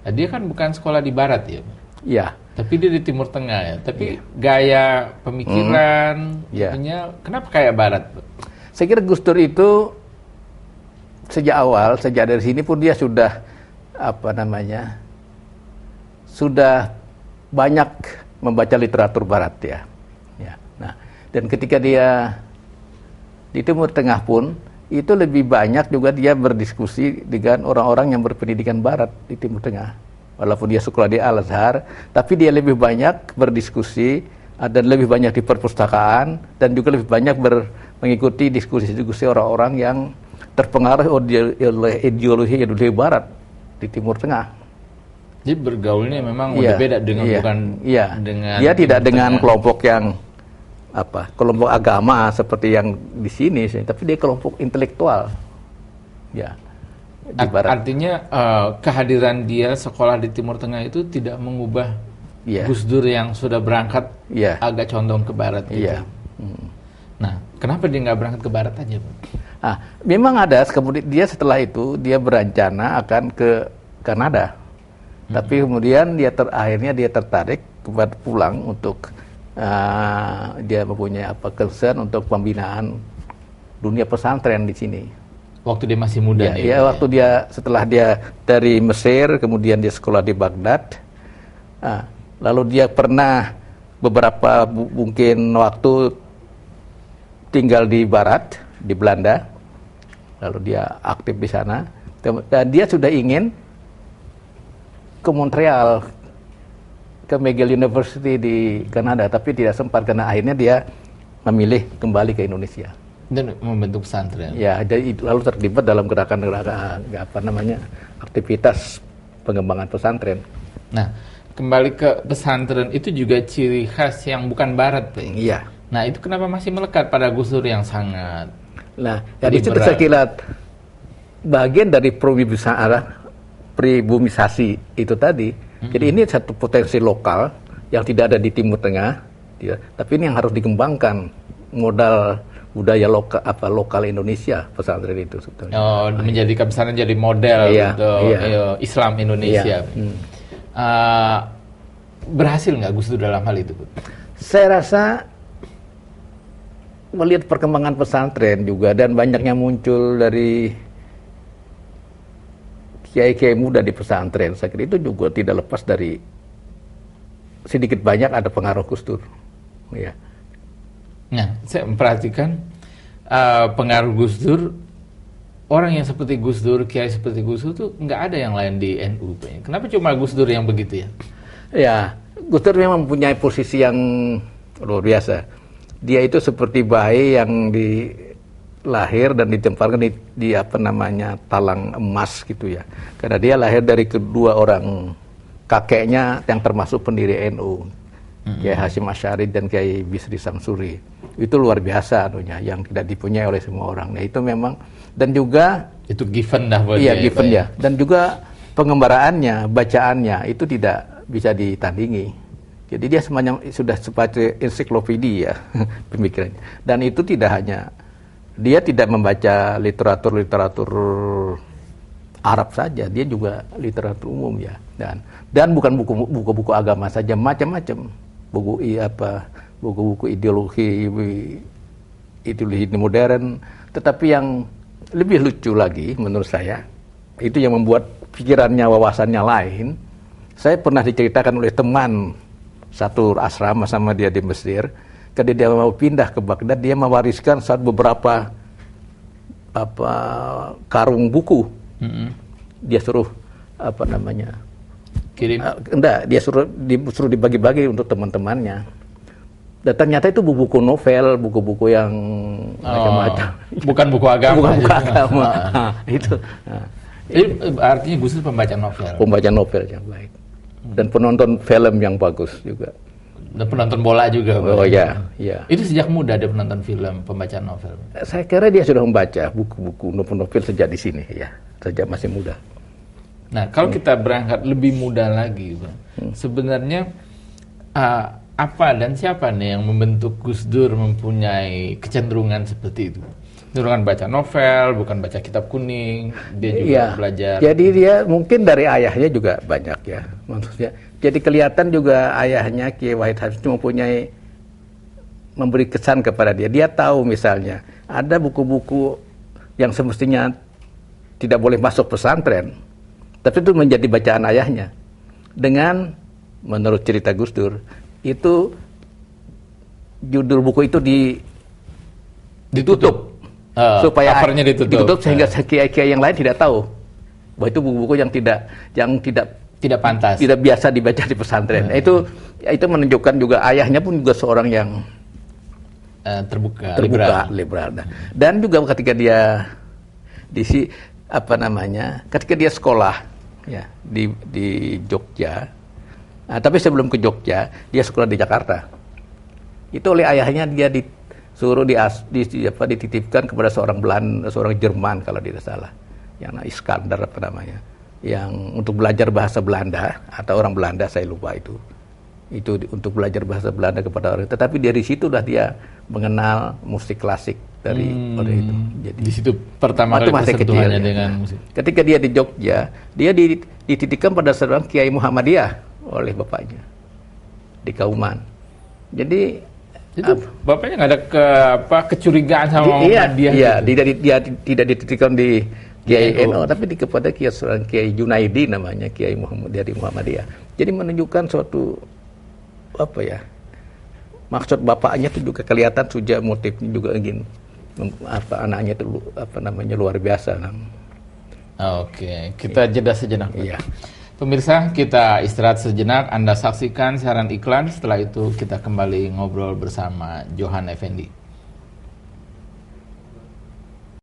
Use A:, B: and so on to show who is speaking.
A: Nah, dia kan bukan sekolah di Barat ya,
B: Ya.
A: tapi dia di Timur Tengah ya. Tapi gaya pemikiran, itunya kenapa kayak Barat?
B: Saya kira Gus Dur itu sejak awal, sejak dari sini pun dia sudah sudah banyak membaca literatur Barat ya. Nah, dan ketika dia di Timur Tengah pun itu lebih banyak juga dia berdiskusi dengan orang-orang yang berpendidikan Barat di Timur Tengah. Walaupun dia sekolah di Al-Azhar, tapi dia lebih banyak berdiskusi dan lebih banyak di perpustakaan dan juga lebih banyak mengikuti diskusi-diskusi orang-orang yang terpengaruh oleh ideologi Barat di Timur Tengah.
A: Jadi bergaulnya memang udah beda dengan dengan
B: dia tidak dengan kelompok yang kelompok agama seperti yang di sini, tapi dia kelompok intelektual. Ya. Di Barat.
A: Artinya kehadiran dia sekolah di Timur Tengah itu tidak mengubah Gus Dur yang sudah berangkat agak condong ke Barat gitu. Nah, kenapa dia nggak berangkat ke Barat aja, Pak?
B: Memang ada. Kemudian dia setelah itu dia berencana akan ke Kanada. Tapi kemudian akhirnya dia tertarik kepada pulang untuk dia mempunyai concern untuk pembinaan dunia pesantren di sini.
A: Waktu dia masih muda nih.
B: Ya, waktu setelah dia dari Mesir, kemudian dia sekolah di Baghdad. Lalu dia pernah beberapa mungkin waktu tinggal di Barat, di Belanda. Lalu dia aktif di sana. Dan dia sudah ingin ke Montreal, ke McGill University di Kanada, tapi tidak sempat karena akhirnya dia memilih kembali ke Indonesia.
A: Dan membentuk pesantren.
B: Ya, lalu terlibat dalam gerakan-gerakan aktivitas pengembangan pesantren.
A: Nah, kembali ke pesantren itu juga ciri khas yang bukan Barat, Pak.
B: Iya.
A: Nah, itu kenapa masih melekat pada Gus Dur yang sangat?
B: Nah, dari situ saya kira bagian dari pribumisasi itu tadi. Jadi ini satu potensi lokal yang tidak ada di Timur Tengah, tapi ini yang harus dikembangkan, modal budaya lokal Indonesia pesantren itu sebetulnya.
A: Menjadikan pesantren jadi model untuk Islam Indonesia. Berhasil nggak Gus Dur dalam hal itu, Bu?
B: Saya rasa melihat perkembangan pesantren juga dan banyaknya muncul dari kiai-kiai muda di pesantren, saya kira itu juga tidak lepas dari sedikit banyak ada pengaruh Gus Dur. Ya.
A: Nah, saya memperhatikan pengaruh Gus Dur, orang yang seperti Gus Dur, kiai seperti Gus Dur tuh nggak ada yang lain di NU. Kenapa cuma Gus Dur yang begitu ya? Ya,
B: Gus Dur memang mempunyai posisi yang luar biasa. Dia itu seperti bayi yang lahir dan ditempatkan di talang emas gitu ya. Karena dia lahir dari kedua orang kakeknya yang termasuk pendiri NU. Kiai Hasyim Asy'ari dan Kiai Bisri Samsuri. Itu luar biasa yang tidak dipunyai oleh semua orang. Nah, itu memang dan juga
A: itu given dah buat
B: dia. Iya, given ya. Dan juga pengembaraannya, bacaannya itu tidak bisa ditandingi. Jadi dia sudah seperti ensiklopedia pemikirannya. Dan itu tidak hanya dia tidak membaca literatur Arab saja, dia juga literatur umum ya. Dan bukan buku-buku agama saja, macam-macam. Buku-buku ideologi modern, tetapi yang lebih lucu lagi menurut saya, itu yang membuat pikirannya, wawasannya lain. Saya pernah diceritakan oleh teman satu asrama sama dia di Mesir, ketika dia mau pindah ke Baghdad, dia mewariskan beberapa karung buku. Dia suruh
A: kirim.
B: Dia suruh dibagi-bagi untuk teman-temannya. Dan ternyata itu buku novel, buku-buku yang macam-macam.
A: Bukan buku agama.
B: Bukan buku agama. Itu.
A: Jadi artinya Gus Dur pembaca novel.
B: Pembaca novel yang baik. Dan penonton film yang bagus juga.
A: Dan penonton bola juga.
B: Oh iya.
A: Itu sejak muda dia penonton film, pembaca novel.
B: Saya kira dia sudah membaca buku-buku novel sejak di sini ya, sejak masih muda.
A: Nah, kalau kita berangkat lebih muda lagi, Bang. Sebenarnya apa dan siapa nih yang membentuk Gus Dur mempunyai kecenderungan seperti itu? Dulu kan baca novel, bukan baca kitab kuning, dia juga belajar.
B: Jadi dia mungkin dari ayahnya juga banyak ya, maksudnya. Jadi kelihatan juga ayahnya Kiai Wahid Hasim itu mempunyai memberi kesan kepada dia. Dia tahu misalnya ada buku-buku yang semestinya tidak boleh masuk pesantren, tapi itu menjadi bacaan ayahnya. Dengan menurut cerita Gus Dur, itu judul buku itu ditutup. Supaya
A: covernya ditutup
B: sehingga kiai-kiai yang lain tidak tahu bahwa itu buku-buku yang tidak
A: pantas,
B: tidak biasa dibaca di pesantren. Itu menunjukkan juga ayahnya pun juga seorang yang
A: terbuka,
B: liberal. Dan juga ketika dia ketika dia sekolah ya di Jogja, tapi sebelum ke Jogja dia sekolah di Jakarta. Itu oleh ayahnya dia disuruh dititipkan kepada seorang Jerman kalau tidak salah, yang Iskandar yang untuk belajar bahasa Belanda atau orang Belanda, saya lupa itu untuk belajar bahasa Belanda kepada orang. Tetapi dari situlah dia mengenal musik klasik dari itu. Jadi
A: di situ pertama kali persentuhannya dengan musik.
B: Ketika dia di Jogja, dia dititipkan pada seorang Kiai Muhammadiyah oleh bapaknya di Kauman. Jadi
A: itu bapaknya nggak ada kecurigaan sama Muhammadiyah?
B: Iya, dia tidak dititipkan di Kiai NU, tapi kepada seorang Kiai Junaidi namanya, Kiai dari Muhammadiyah. Jadi menunjukkan suatu maksud bapaknya itu juga kelihatan, sudah motifnya juga ingin anaknya itu luar biasa.
A: Oke, kita jeda sejenak.
B: Iya.
A: Pemirsa, kita istirahat sejenak. Anda saksikan siaran iklan. Setelah itu kita kembali ngobrol bersama Johan Effendi.